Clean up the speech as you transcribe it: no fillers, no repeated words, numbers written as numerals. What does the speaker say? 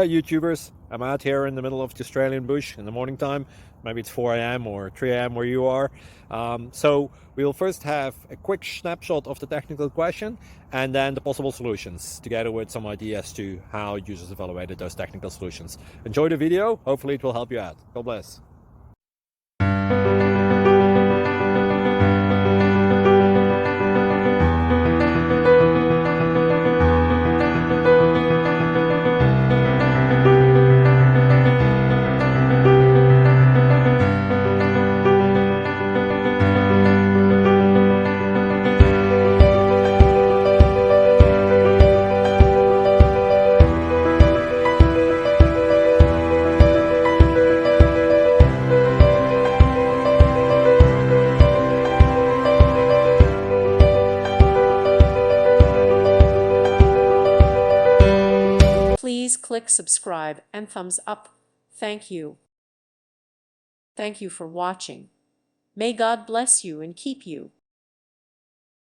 Hi YouTubers, I'm out here in the middle of the Australian bush in the morning time. Maybe it's 4 a.m. or 3 a.m. where you are. So we'll first have a quick snapshot of the technical question and then the possible solutions, together with some ideas to how users evaluated those technical solutions. Enjoy the video, hopefully it will help you out. God bless. Please click subscribe and thumbs up. Thank you. Thank you for watching. May God bless you and keep you.